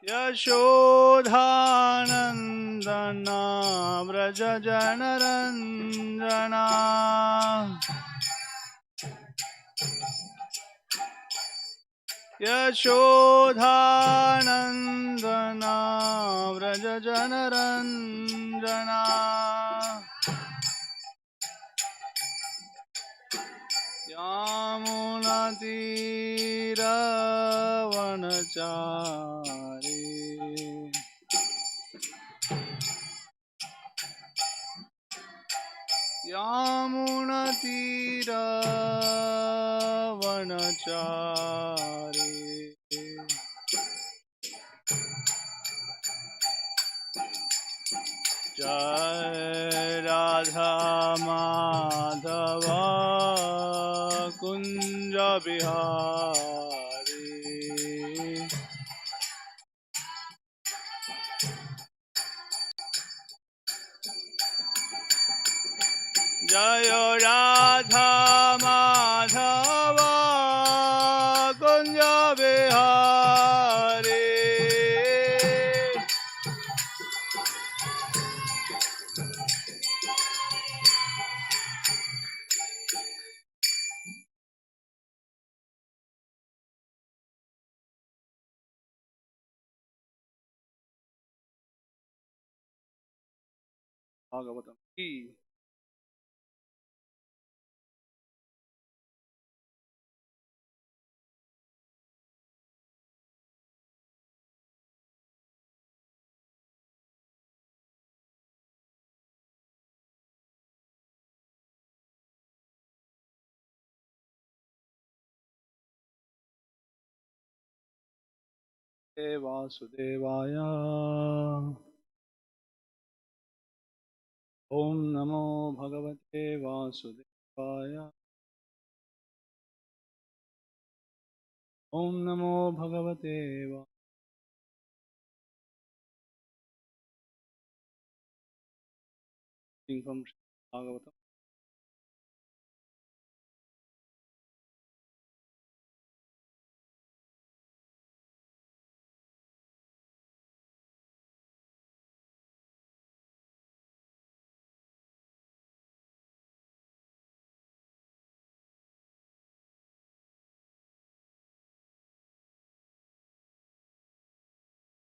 Yashodhanandana Vraja Janaranjana Yashodhanandana Vraja Janaranjana Yamunatiravanachari Yamunatiravanachari Jai Radha Madhava Kunja Bihari Jai Radha Madhava Kunja Bihari Bhagavatam ki Vasudevaya Om Namo Bhagavate Vasudevaya Om Namo Bhagavate Vasudevaya from Bhagavatam.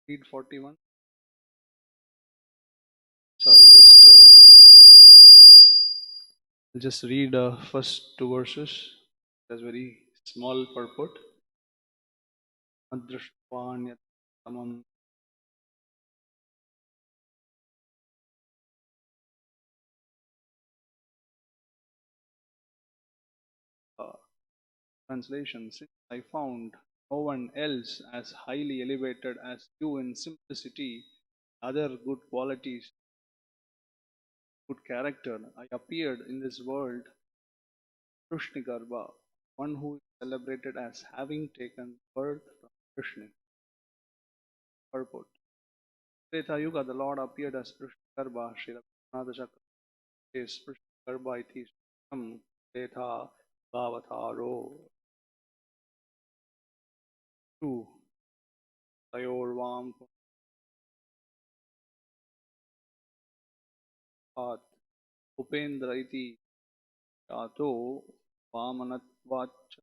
Read 41. So I'll just read first two verses. That's very small purport. Adrishtvanyatamam translation. Since I found no one else as highly elevated as you in simplicity, other good qualities, good character, I appeared in this world, Krishna, one who is celebrated as having taken birth from Krishna. Purport. Treta Yuga, the Lord appeared as Krishna Sri Raghunath Chakra says Krishna iti Sam Treta Bhavataro. 2. Tayorvam Puhat Upendra iti Yato Vamanatvacha.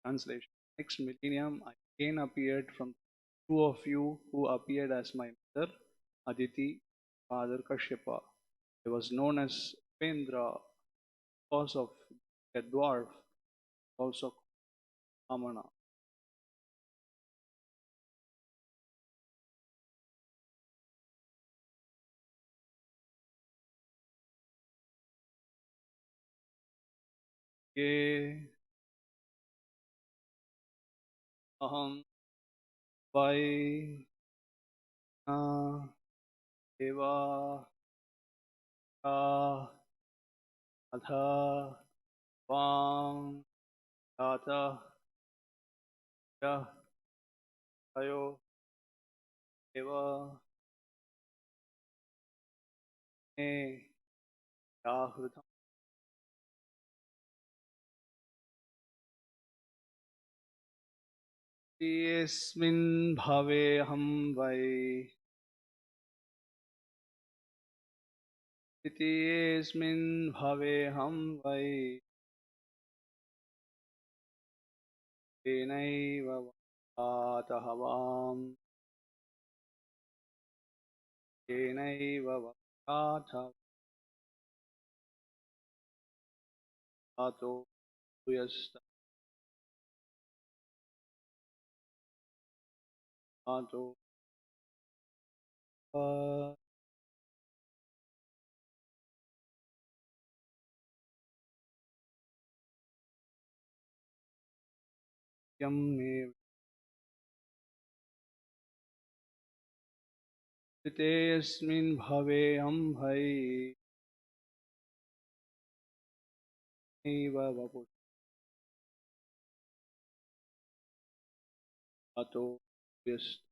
Translation. Next millennium I again appeared from two of you who appeared as my mother, Aditi, father Kashyapa. I was known as Upendra because of a dwarf, also Amana. Ye aham vai na eva ka adha vam tata ya tayo eva me yahrutam. यस्मिन् भवेऽहं वै इति यस्मिन् भवेऽहं वै तेनैव वक्तातः वाम् तेनैव वक्ताथ ततो यस्तातो यं मे स्थिते यस्मिन् भवेऽहं वै नैव वपुः ततो यस्त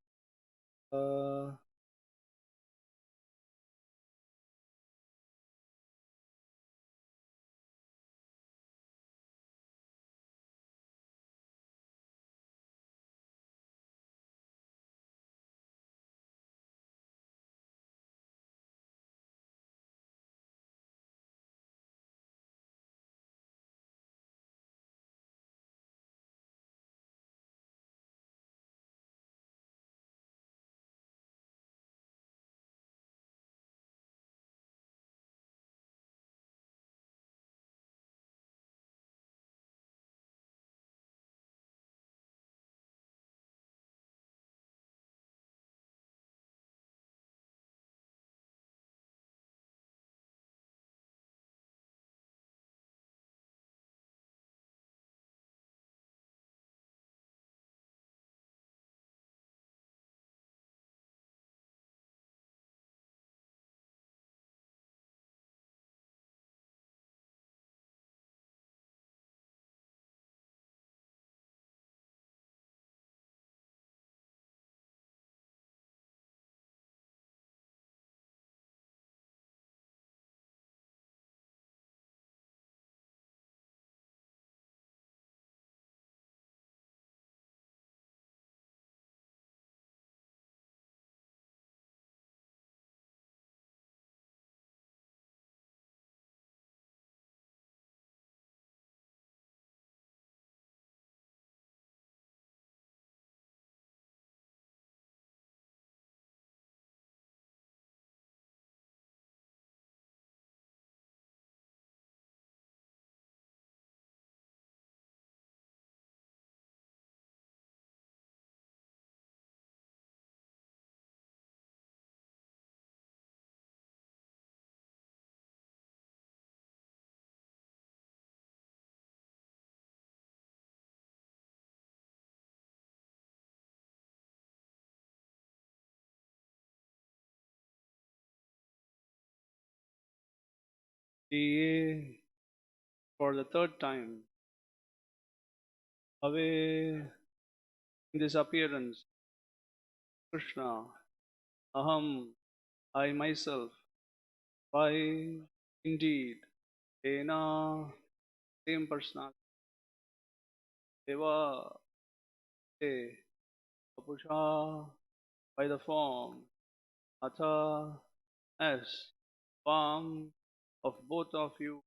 ye for the third time away in this appearance Krishna aham I myself why indeed Tena same personality Deva te Apusha by the form Atha as form of both of you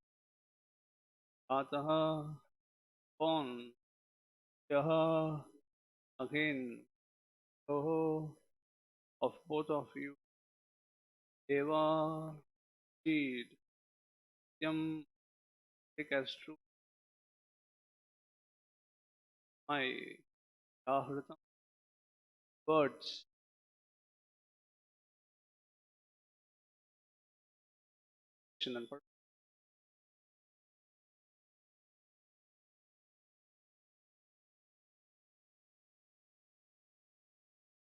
Ataha born Yaha again Toho of both of you Eva indeed Yam take as true my Yahritam words and purpose.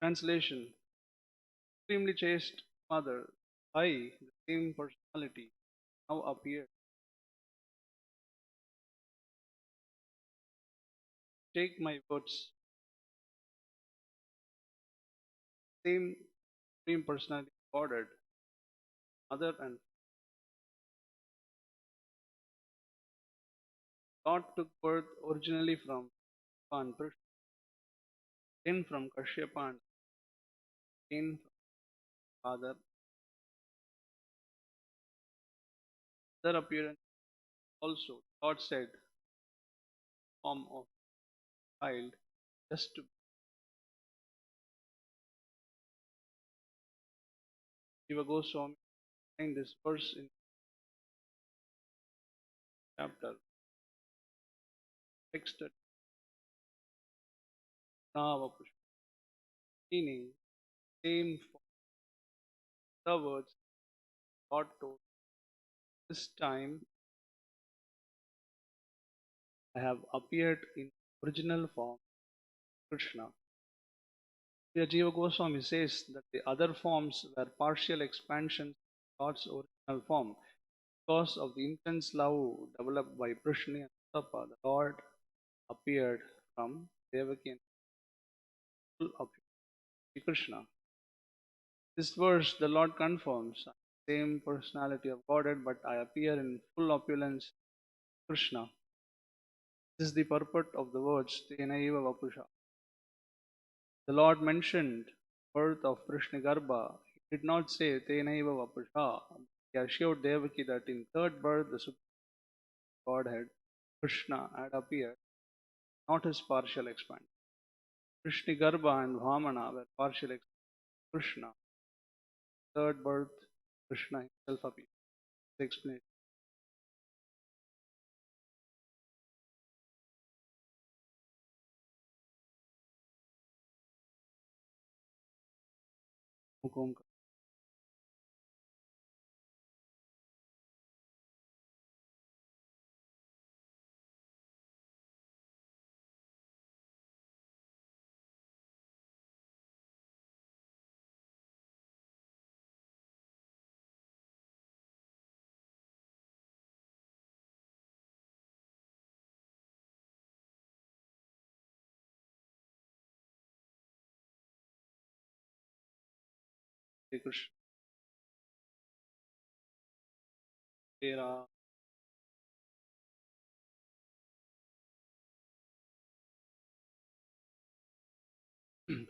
Translation extremely chaste mother, I, the same personality, now appear. Take my words, same personality ordered, mother and Lord took birth originally from Bhagavan Krishna. then from Kashyapa, and then from father. Other appearance also, Lord said, form of child, just to Jiva Goswami find this verse in chapter text Navapush, meaning same for the words God told. This time I have appeared in original form, Krishna. Here Jiva Goswami says that the other forms were partial expansions of God's original form. Because of the intense love developed by Prishni and Tapa, the Lord appeared from Devaki and full appeared to Krishna. This verse the Lord confirms same personality of Godhead, but I appear in full opulence, Krishna. This is the purport of the words Tenaiva Vapusha. The Lord mentioned birth of Krishna Garbha. He did not say Tenaiva Vapusha. He assured Devaki that in third birth the Supreme Godhead, Krishna, had appeared, not his partial expansion. Krishna Garbha and Vamana were partial expansion. Krishna, third birth, Krishna himself appeared. Explanation. Hukum. Krishna, Tera, the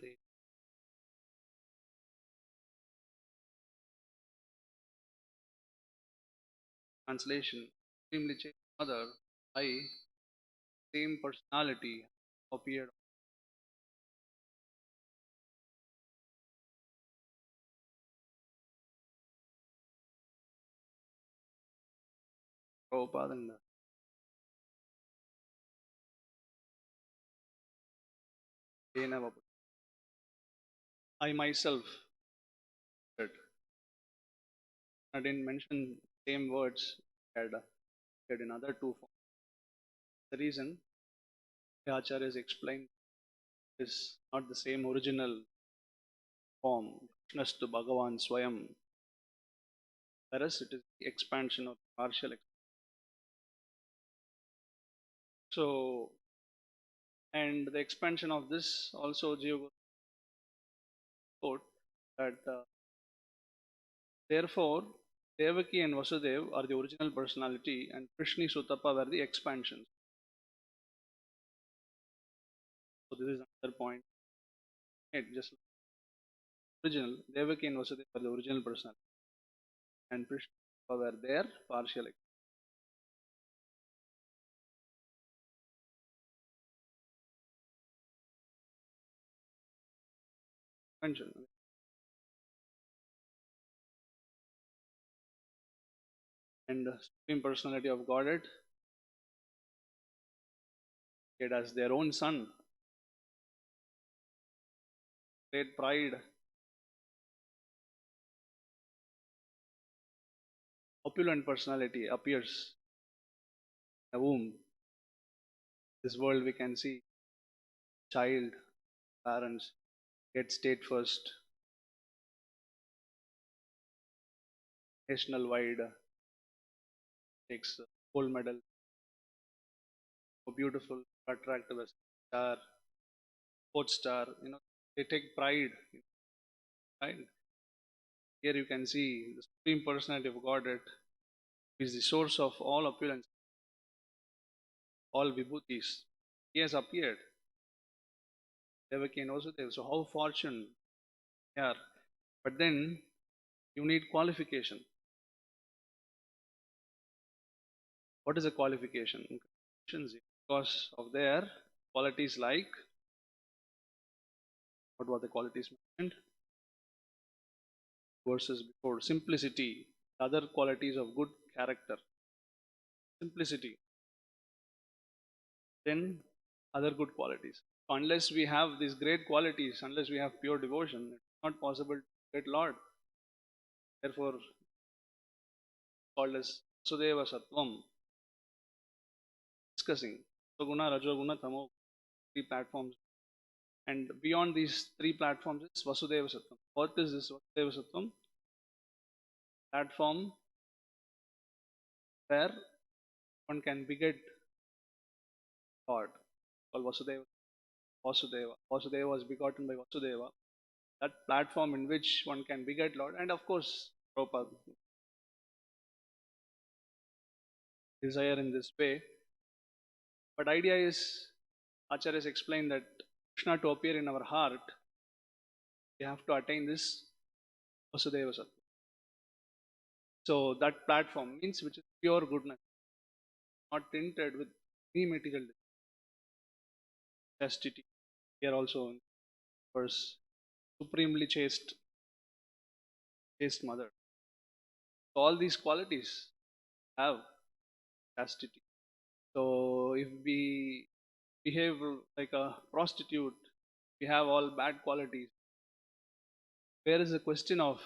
translation, extremely changed mother, I, same personality, appeared. Prabhupada and Tena Vapusha. I myself said, I didn't mention same words had said in other two forms. The reason the Acharyas explained is not the same original form, Krishnastu Bhagavan Swayam, whereas it is the expansion of partial. So, and the expansion of this also Jiva wrote that therefore Devaki and Vasudev are the original personality and Krishna Sutapa were the expansions. So this is another point. Just original Devaki and Vasudev are the original personality and Krishna were their partial expansion. And the Supreme Personality of Godhead it as their own son. Great pride, opulent personality appears in a womb. This world we can see child, parents get state first, national wide takes gold medal, so beautiful, attractive as star, sports star. They take pride. Right? Here you can see the Supreme Personality of Godhead is the source of all opulence, all vibhutis. He has appeared. Devaki and Vasudeva. So how fortunate they are. But then you need qualification. What is a qualification? Because of their qualities like, what were the qualities mentioned? Verses before, simplicity, other qualities of good character, simplicity, then other good qualities. So unless we have these great qualities, unless we have pure devotion, it's not possible to get Lord. Therefore, called as Sudeva Sattvam, discussing Guna, Rajoguna, Tamo, three platforms. And beyond these three platforms is Vasudeva Sattvam. What is this Vasudeva Sattvam? Platform where one can beget God, called Vasudeva. Vasudeva. Vasudeva was begotten by Vasudeva. That platform in which one can beget Lord, and of course, Prabhupada desire in this way. But idea is, Acharyas explained that Krishna to appear in our heart, we have to attain this Vasudeva Sattva. So that platform means which is pure goodness, not tinted with any material chastity. Here also in verse, supremely chaste mother. So all these qualities have chastity. So if we behave like a prostitute, we have all bad qualities. Where is the question of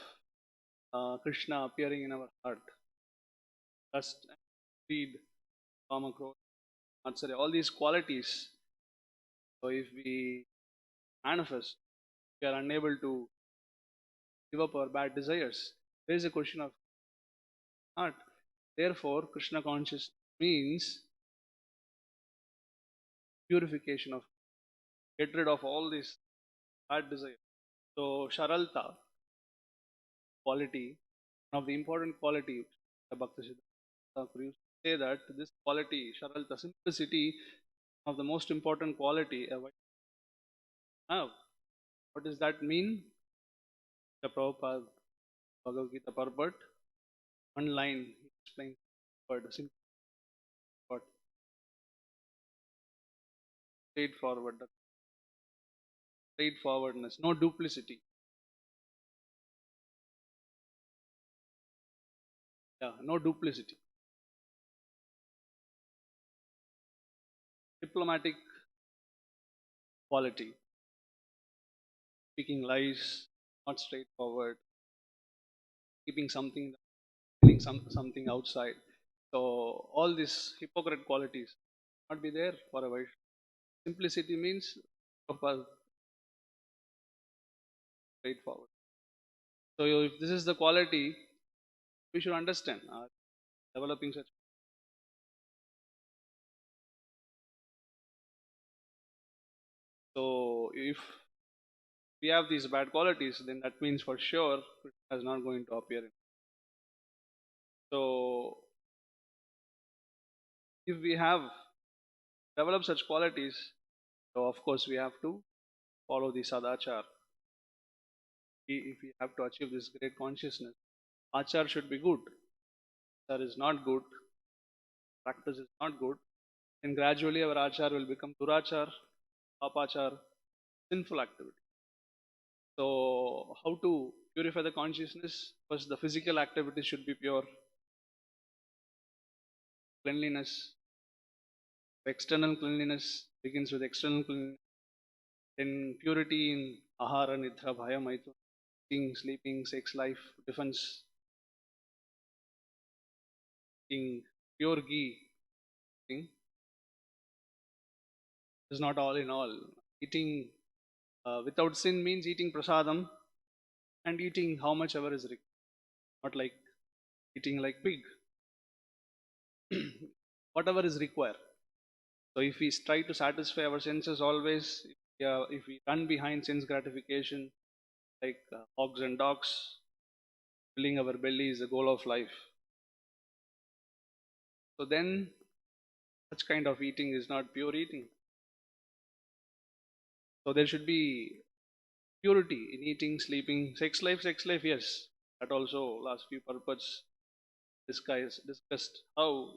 Krishna appearing in our heart? Lust, greed, kama, krodha, matsarya, all these qualities. So if we manifest, we are unable to give up our bad desires. There is a question of heart. Therefore, Krishna consciousness means purification of, get rid of all these bad desires. So Sharalta quality, one of the important quality, the Bhakti Siddhanta used to say that this quality, Sharalta, simplicity, of the most important quality a have. What does that mean? The Prabhupada Bhagavad Gita Purport, one line he explains word, simple word, straightforward, straightforwardness, no duplicity. Yeah, no duplicity. Diplomatic quality, speaking lies, not straightforward, keeping something, feeling something outside. So all these hypocrite qualities not be there for a Vaishnava. Simplicity means straightforward. So if this is the quality, we should understand developing such. So if we have these bad qualities, then that means for sure Krishna is not going to appear. So if we have developed such qualities, so of course we have to follow the sadachar. If we have to achieve this great consciousness, achar should be good. Achar is not good, practice is not good, then gradually our achar will become durachar, apachar, sinful activity. So how to purify the consciousness? First, the physical activity should be pure. Cleanliness, external cleanliness begins with external cleanliness. Then purity in ahara, nidra, bhaya, maitun, eating, sleeping, sex life, defense, eating pure ghee. Is not all in all. Eating without sin means eating prasadam and eating how much ever is required, not like eating like pig. Whatever is required. So if we try to satisfy our senses always, if we run behind sense gratification like hogs and dogs, filling our belly is the goal of life. So then such kind of eating is not pure eating. So there should be purity in eating, sleeping, sex life, yes. That also last few purports discussed how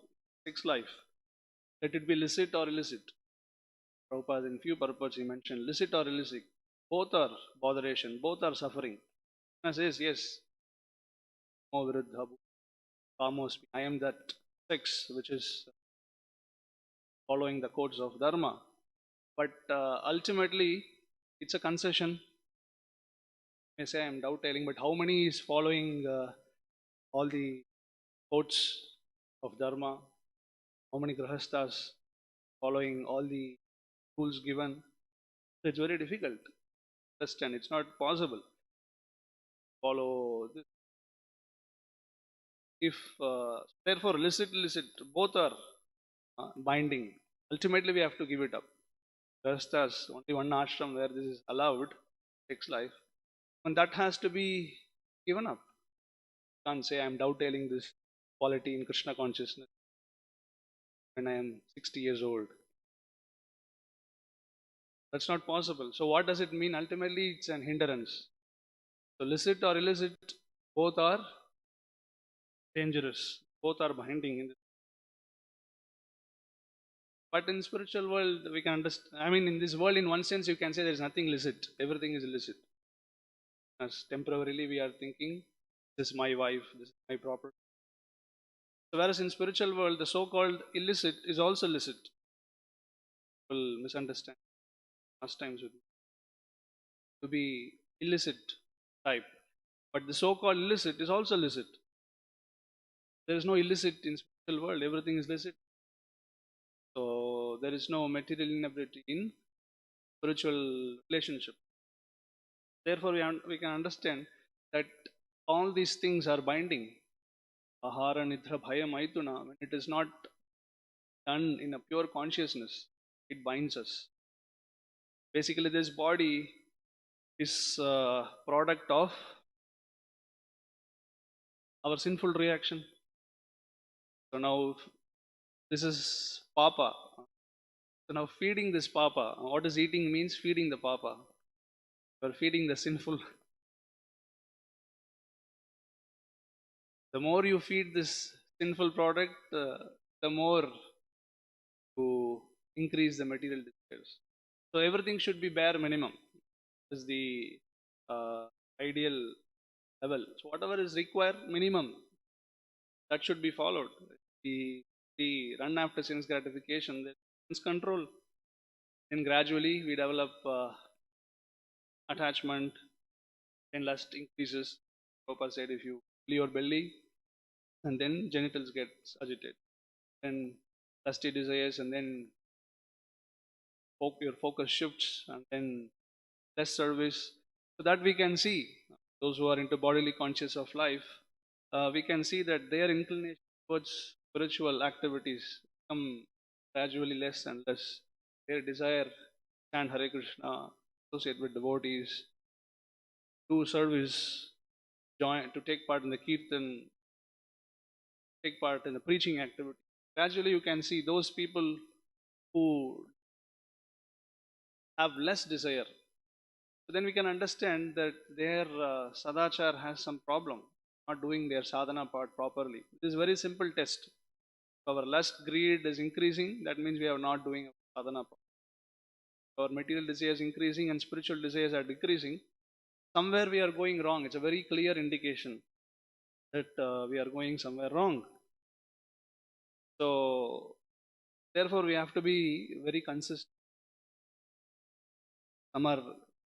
sex life, let it be licit or illicit. Prabhupada in few purports he mentioned licit or illicit, both are botheration, both are suffering. Krishna says, yes, mo viruddha kamos, I am that sex which is following the codes of dharma. But ultimately, it's a concession. I may say I'm doubting, but how many is following all the codes of dharma? How many grahasthas following all the rules given? It's very difficult to understand. It's not possible to follow this. If therefore illicit, both are binding. Ultimately, we have to give it up. Grahasthas, only one ashram where this is allowed, takes life, and that has to be given up. Can't say I'm doubting this quality in Krishna consciousness when I am 60 years old. That's not possible. So what does it mean? Ultimately, it's an hindrance. So licit or illicit, both are dangerous. Both are binding. But in spiritual world, we can understand. I mean, in this world, in one sense, you can say there is nothing licit. Everything is illicit. As temporarily we are thinking, this is my wife, this is my property. So whereas in spiritual world, the so-called illicit is also licit. People misunderstand. Last times with me. To be illicit type. But the so-called illicit is also licit. There is no illicit in spiritual world. Everything is licit. So there is no material inability in spiritual relationship. Therefore, we can understand that all these things are binding. Ahara, nidra, bhaya, maituna. When it is not done in a pure consciousness, it binds us. Basically, this body is a product of our sinful reaction. So now this is papa. So now feeding this papa, what is eating means feeding the papa. You are feeding the sinful. The more you feed this sinful product, the more to increase the material desires. So everything should be bare minimum. This is the ideal level. So whatever is required minimum, that should be followed. The run after sense gratification, the sense control. Then gradually we develop attachment, and lust increases. Prabhupada said if you fill your belly, and then genitals get agitated. Then lusty desires, and then your focus shifts, and then less service. So that we can see those who are into bodily conscious of life, we can see that their inclination towards spiritual activities become gradually less and less. Their desire to chant Hare Krishna, associate with devotees, do service, join to take part in the kirtan, take part in the preaching activity. Gradually, you can see those people who have less desire. So then we can understand that their sadachar has some problem, not doing their sadhana part properly. This is a very simple test. If our lust, greed is increasing, that means we are not doing our sadhana part. Our material desires increasing and spiritual desires are decreasing. Somewhere we are going wrong. It's a very clear indication that we are going somewhere wrong. So therefore we have to be very consistent. Some are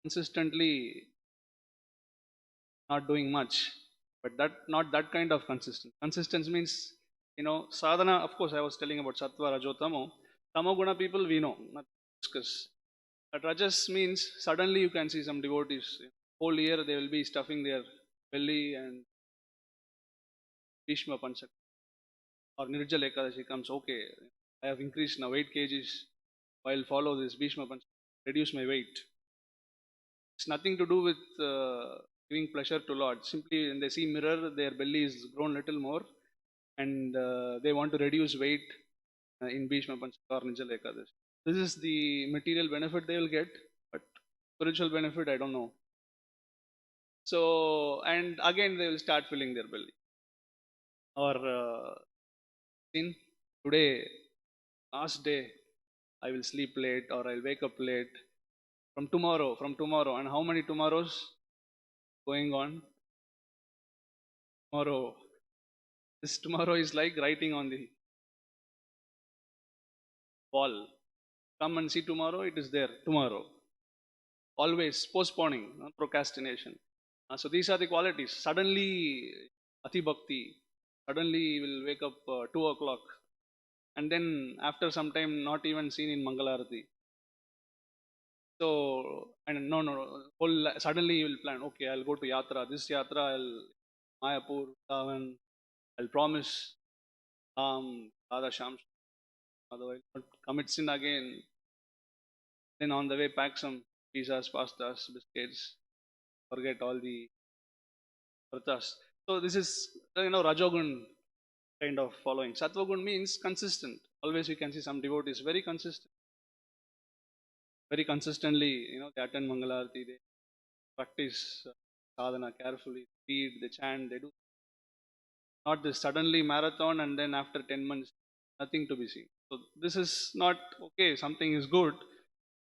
consistently not doing much, but that not that kind of consistent. Consistency means, sadhana. Of course, I was telling about sattva, rajo, tamo. Tamo guna people we know, not discuss. But rajas means suddenly you can see some devotees. Whole year they will be stuffing their belly and Bhishma Panchak or Nirjala Ekadashi comes. Okay, I have increased now 8 kgs. I'll follow this Bhishma Panchak, reduce my weight. It's nothing to do with giving pleasure to Lord. Simply when they see mirror, their belly is grown little more, and they want to reduce weight in Bhishma Panchaka or Nijala Ekadashi. This is the material benefit they will get, but Spiritual benefit, I don't know. So, and again they will start filling their belly. Or in today, last day, I will sleep late or I'll wake up late. From tomorrow, and how many tomorrows going on? Tomorrow, this tomorrow is like writing on the wall. Come and see tomorrow, it is there tomorrow. Always postponing, procrastination. So these are the qualities. Suddenly, ati bhakti. Suddenly, you will wake up 2 o'clock, and then after some time, not even seen in Mangalarati. So, and no, whole suddenly you will plan. Okay, I'll go to yatra. This yatra, I'll Mayapur, Vrindavan. I'll promise Radha Sham. Otherwise, not commit sin again. Then on the way, pack some pizzas, pastas, biscuits. Forget all the pratas. So this is Rajogun kind of following. Sattvagun means consistent. Always you can see some devotees very consistent, very consistently. They attend Mangalarati, they practice sadhana carefully, read, they chant, they do not this suddenly marathon and then after 10 months nothing to be seen. So this is not okay. Something is good,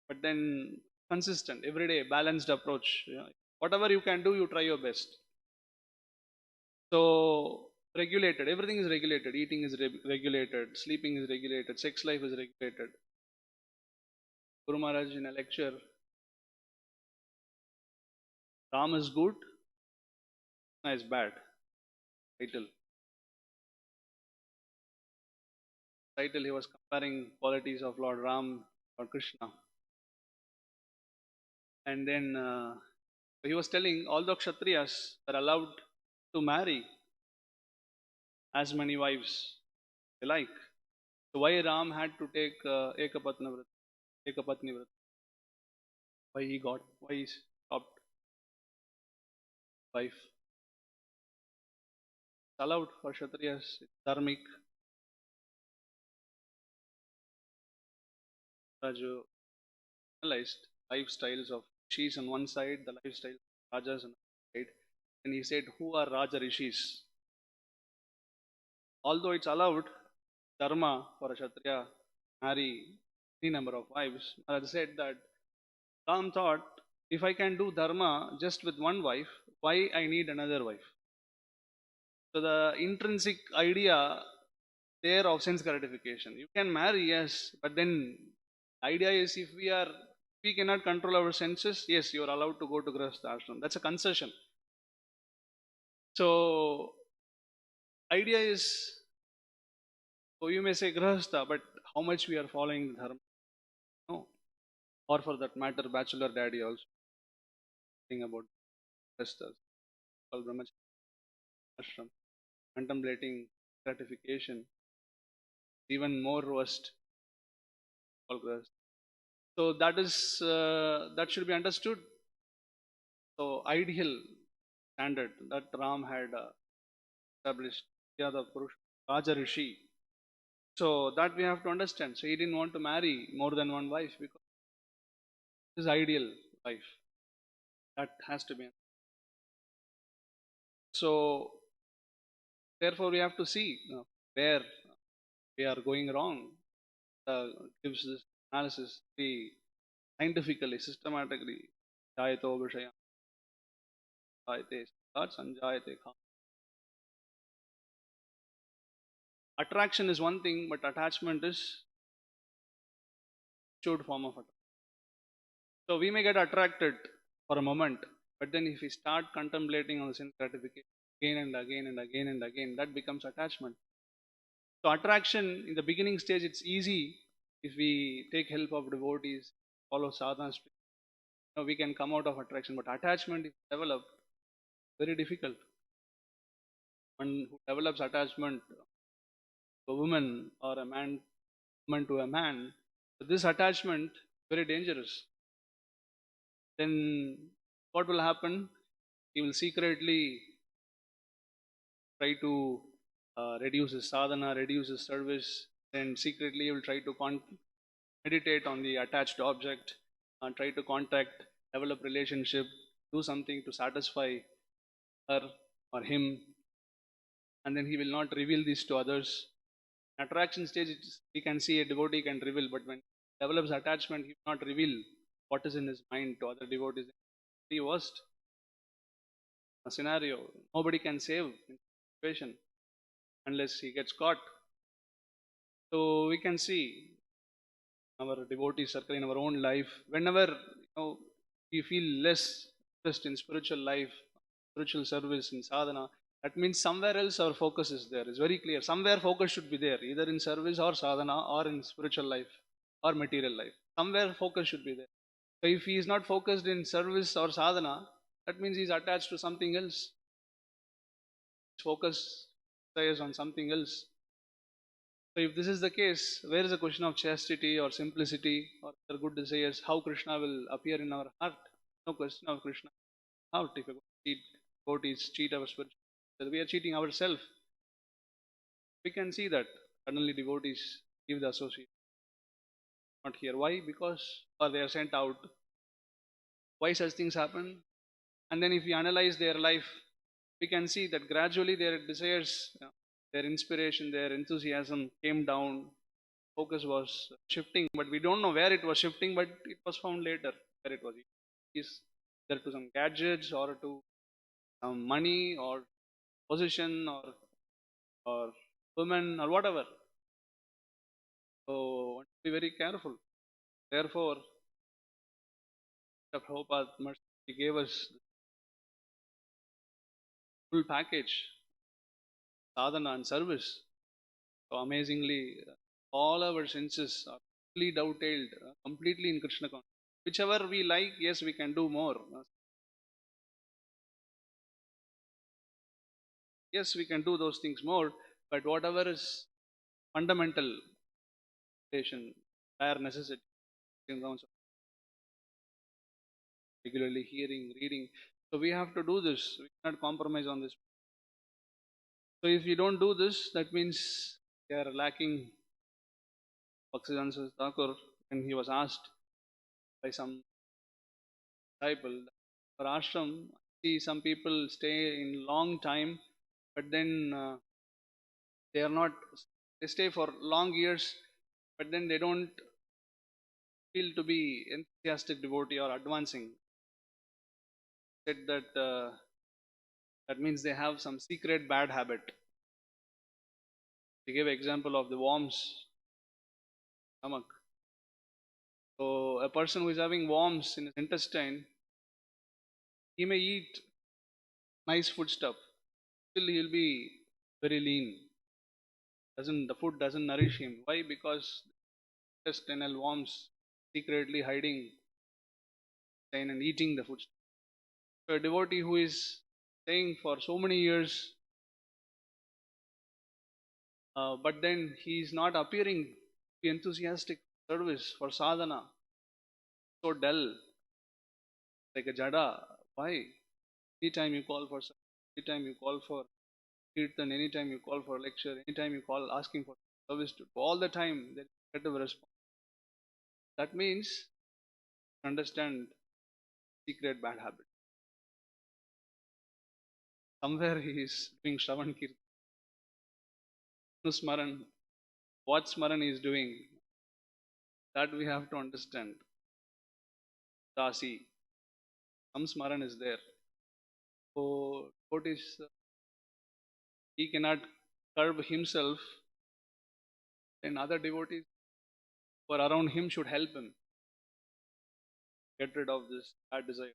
but then consistent, everyday, balanced approach. Whatever you can do, you try your best. So regulated, everything is regulated. Eating is regulated, sleeping is regulated, sex life is regulated. Guru Maharaj in a lecture, Ram is good, Krishna is bad. Title he was comparing qualities of Lord Ram, Lord Krishna. And then he was telling all the Kshatriyas are allowed to marry as many wives they like. So why Ram had to take Ekapatni Vrat? Why he stopped wife? It's allowed for Kshatriyas, it's dharmic. Raju analyzed lifestyles of rishis on one side, the lifestyle of rajas on the other side. And he said, who are Raja Rishis? Although it's allowed, dharma for a Kshatriya marry any number of wives, Maharaj said that Ram thought, if I can do dharma just with one wife, why I need another wife? So the intrinsic idea there of sense gratification. You can marry, yes, but then the idea is we cannot control our senses, yes, you are allowed to go to Grihastha ashram. That's a concession. So idea is, so you may say Grihastha, but how much we are following the dharma? No. Or for that matter, bachelor daddy also think about Grihasthas, called Brahmacharya ashram, contemplating gratification, even more worst, called Grihastha. So that should be understood. So ideal standard that Ram had established, yeah, the Purush, Raja Rishi. So that we have to understand. So he didn't want to marry more than one wife because his ideal wife. That has to be. So therefore we have to see where we are going wrong. Gives this analysis very scientifically, systematically. Jayato Vishaya, Jayate Sanjayate Kha. Attraction is one thing, but attachment is matured form of attachment. So we may get attracted for a moment, but then if we start contemplating on the sense gratification again and again and again and again, that becomes attachment. So attraction in the beginning stage, it's easy if we take help of devotees, follow sadhana. We can come out of attraction, but attachment is developed very difficult. One who develops attachment to a woman or a woman to a man, so this attachment very dangerous. Then what will happen? He will secretly try to reduce his sadhana, reduce his service, and secretly he will try to meditate on the attached object and try to contact develop relationship, do something to satisfy her or him, and then he will not reveal this to others. Attraction stage, he can see a devotee can reveal, but when he develops attachment, he will not reveal what is in his mind to other devotees. The worst scenario, nobody can save in this situation unless he gets caught. So we can see our devotee circle in our own life. Whenever we feel less interest in spiritual life, spiritual service, in sadhana, that means somewhere else our focus is there. It's very clear. Somewhere focus should be there, either in service or sadhana or in spiritual life or material life. Somewhere focus should be there. So if he is not focused in service or sadhana, that means he is attached to something else. His focus is on something else. So if this is the case, where is the question of chastity or simplicity or other good desires? How Krishna will appear in our heart? No question of Krishna heart. If you cheat devotees, cheat our spiritual, we are cheating ourselves. We can see that suddenly devotees leave the association, not here. Why? Because or they are sent out. Why such things happen? And then if we analyze their life, we can see that gradually their desires, their inspiration, their enthusiasm came down. Focus was shifting, but we don't know where it was shifting, but it was found later where it was. Is there to some gadgets or to some money or position or women or whatever. So want to be very careful. Therefore, Prabhupada mercy, he gave us the full package, sadhana and service. So amazingly, all our senses are fully dovetailed, completely in Krishna consciousness. Whichever we like, yes, we can do more. Yes, we can do those things more, but whatever is fundamental station, dire necessity, in terms of regularly hearing, reading. So we have to do this. We cannot compromise on this. So if we don't do this, that means we are lacking. Bhaktisiddhanta Thakur, when he was asked by some disciple, for ashram, see some people stay in long time, but then they are not. They stay for long years, but then they don't feel to be enthusiastic devotee or advancing. Said that that means they have some secret bad habit. He gave example of the worms stomach. So a person who is having worms in his intestine, he may eat nice food stuff, still he'll be very lean. Doesn't the food doesn't nourish him? Why? Because intestinal worms secretly hiding and eating the food. So a devotee who is staying for so many years, but then he is not appearing to be enthusiastic service for sadhana, so dull, like a jada. Why? Anytime you call for anytime you call for kirtan, anytime you call for lecture, anytime you call asking for service, to all the time there is negative response. That means understand secret bad habit. Somewhere he is doing Shravan Kirtan, Smaran, what Smaran he is doing, that we have to understand. Dasi, some Smaran is there. So, what is he cannot curb himself, then other devotees who are around him should help him get rid of this bad desire.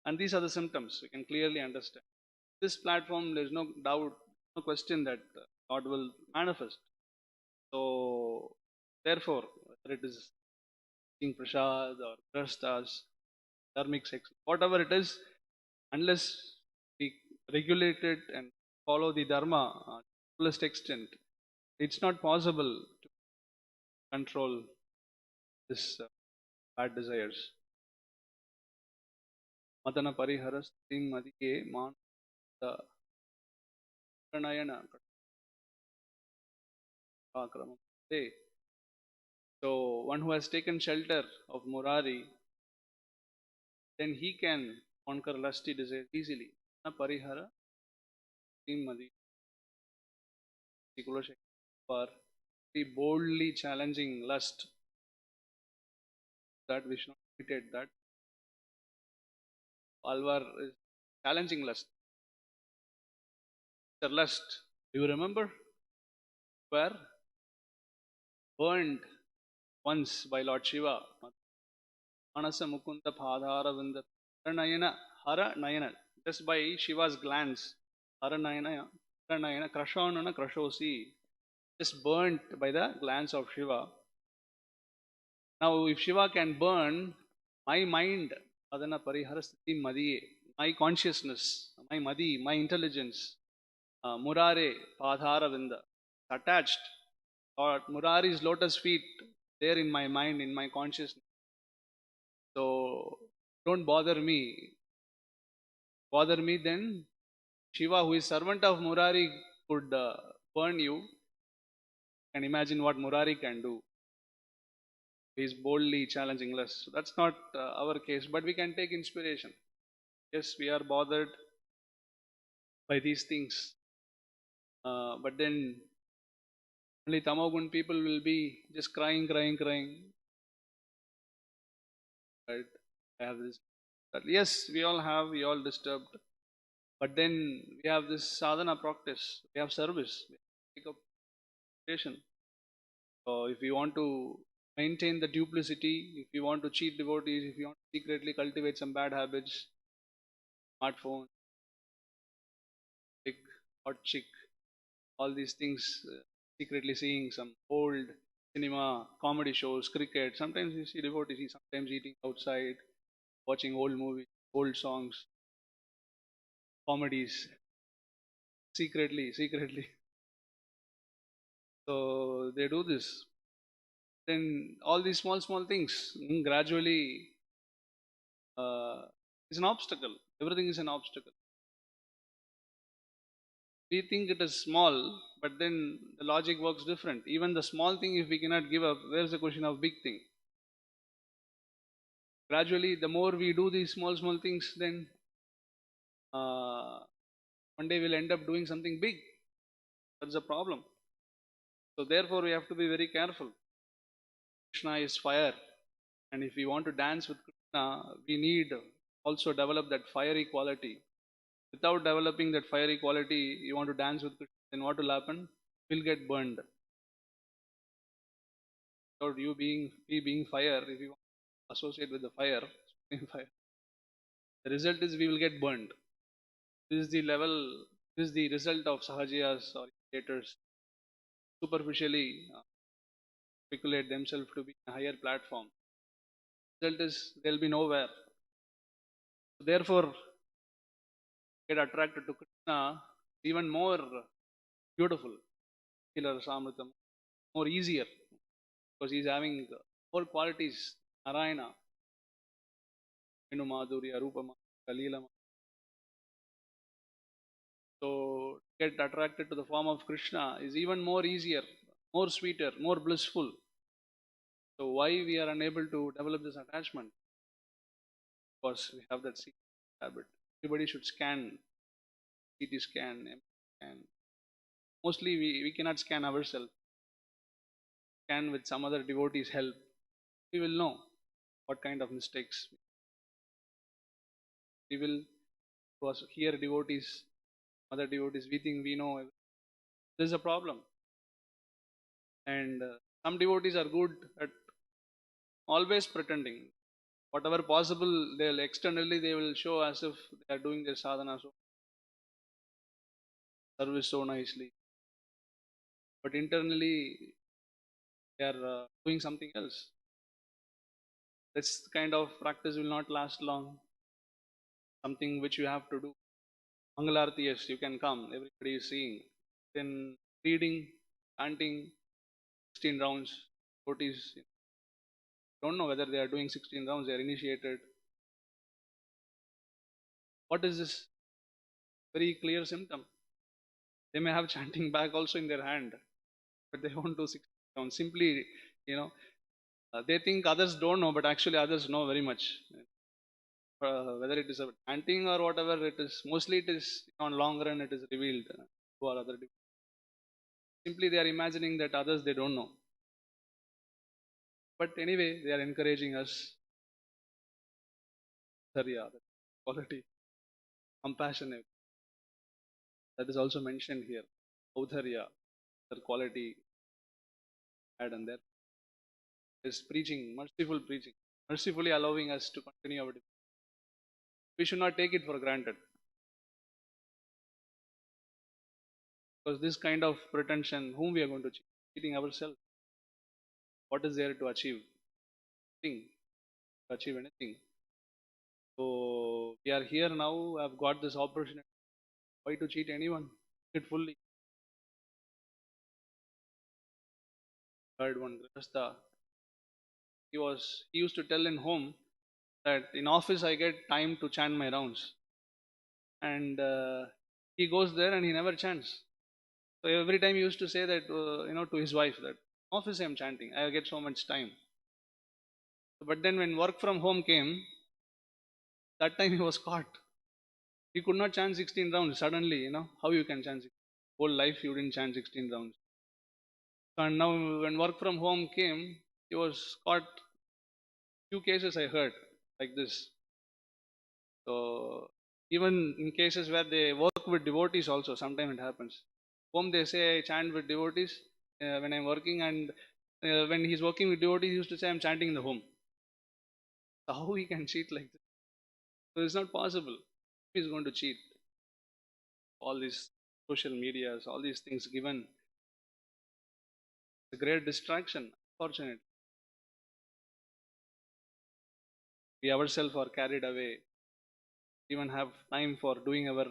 And these are the symptoms we can clearly understand. This platform, there is no doubt, no question that God will manifest. So, therefore, whether it is King Prasad or Grastas, dharmic sex, whatever it is, unless we regulate it and follow the dharma to fullest extent, it's not possible to control this bad desires. Madana pariharas ting madiye man pranayana akramam. So one who has taken shelter of Murari, then he can conquer lusty desires easily. Na parihara madi for be boldly challenging lust, that Vishnu repeated that Alvar is challenging lust. The lust, do you remember? Were burned once by Lord Shiva. Manasa Mukunda Padhara Vinda Haranayana Haranayana. Just by Shiva's glance. Haranayana Haranayana Krashonana Krashosi. Just burnt by the glance of Shiva. Now if Shiva can burn my mind, Adana Pariharasthiti Madiye, my consciousness, my Madi, my intelligence, Murare Padhara Vinda, attached, or Murari's lotus feet there in my mind, in my consciousness. So don't bother me. Bother me then. Shiva, who is servant of Murari, could burn you. And imagine what Murari can do. He is boldly challenging lust. So that's not our case, but we can take inspiration. Yes, we are bothered by these things. But then only Tamagun people will be just crying, crying, crying. Right? I have this. Yes, we all disturbed. But then we have this sadhana practice, we have service, we pick up meditation. So if you want to maintain the duplicity, if you want to cheat devotees, if you want to secretly cultivate some bad habits, smartphone, big hot chick, all these things, secretly seeing some old cinema, comedy shows, cricket. Sometimes you see devotees, sometimes eating outside, watching old movies, old songs, comedies, secretly. So they do this. Then all these small things gradually is an obstacle. Everything is an obstacle. We think it is small, but then the logic works different. Even the small thing, if we cannot give up, where's the question of big thing? Gradually, the more we do these small things, then one day we'll end up doing something big. That's a problem. So therefore, we have to be very careful. Krishna is fire, and if we want to dance with Krishna, we need also develop that fiery quality. Without developing that fiery quality, you want to dance with Krishna, then what will happen? You'll get burned. Without you being fire, if you want to associate with the fire, fire, the result is we will get burned. This is the level, this is the result of sahajiyas or imitators superficially speculate themselves to be a higher platform. Result is they'll be nowhere. Therefore, get attracted to Krishna even more beautiful, Samritam, more easier, because he's having more qualities, Narayana, Venu Madhurya, Rupa Madhurya, Leela Madhurya. So get attracted to the form of Krishna is even more easier, more sweeter, more blissful. So why we are unable to develop this attachment? Because we have that secret habit. Everybody should scan, CT scan, MRI scan. Mostly we cannot scan ourselves. Scan with some other devotee's help. We will know what kind of mistakes. We will hear devotees, other devotees, we think we know. There's a problem. And some devotees are good at always pretending. Whatever possible, they'll externally they will show as if they are doing their sadhana so service so nicely. But internally they are doing something else. This kind of practice will not last long. Something which you have to do. Mangalarti, yes, you can come. Everybody is seeing. Then reading, chanting, 16 rounds. Devotees don't know whether they are doing 16 rounds. They are initiated. What is this? Very clear symptom. They may have chanting bag also in their hand, but they won't do 16 rounds. Simply, they think others don't know, but actually others know very much. whether it is a chanting or whatever it is, mostly it is on long run it is revealed to our other. Simply they are imagining that others they don't know. But anyway, they are encouraging us. Sarya, that quality, compassionate. That is also mentioned here. Audharya, the quality had, and there is preaching, merciful preaching, mercifully allowing us to continue our. We should not take it for granted, because this kind of pretension, whom we are going to cheat, cheating ourselves. What is there to achieve? Nothing. To achieve anything. So we are here now. I've got this opportunity. Why to cheat anyone? It fully. Heard one Grihastha. He used to tell in home that in office I get time to chant my rounds, and he goes there and he never chants. So every time he used to say that to his wife that office I'm chanting, I get so much time. But then when work from home came, that time he was caught. He could not chant 16 rounds suddenly. How you can chant? Whole life you didn't chant 16 rounds. And now when work from home came, he was caught. Few cases I heard like this. So even in cases where they work with devotees also, sometimes it happens. Home they say I chant with devotees when I'm working, and when he's working with devotees, he used to say I'm chanting in the home. So how he can cheat like this? So it's not possible. He's going to cheat. All these social medias, all these things given, it's a great distraction. Unfortunately, we ourselves are carried away. Even have time for doing our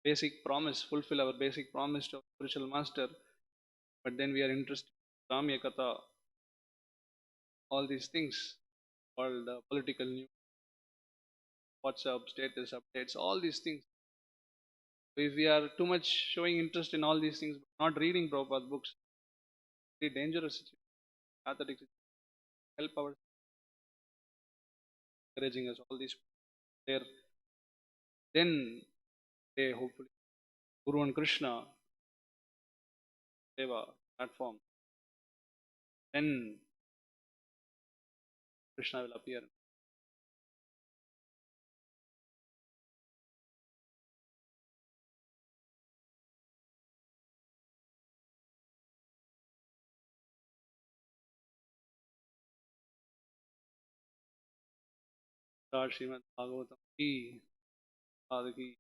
basic promise, fulfill our basic promise to our spiritual master. But then we are interested in Ramya Katha, all these things called political news, WhatsApp status updates, all these things. If we are too much showing interest in all these things, but not reading Prabhupada books, very dangerous situation, pathetic situation. Help our encouraging us all these there. Then they hopefully Guru and Krishna Seva platform. Then Krishna will appear. Srimad Bhagavatam ki, Adaki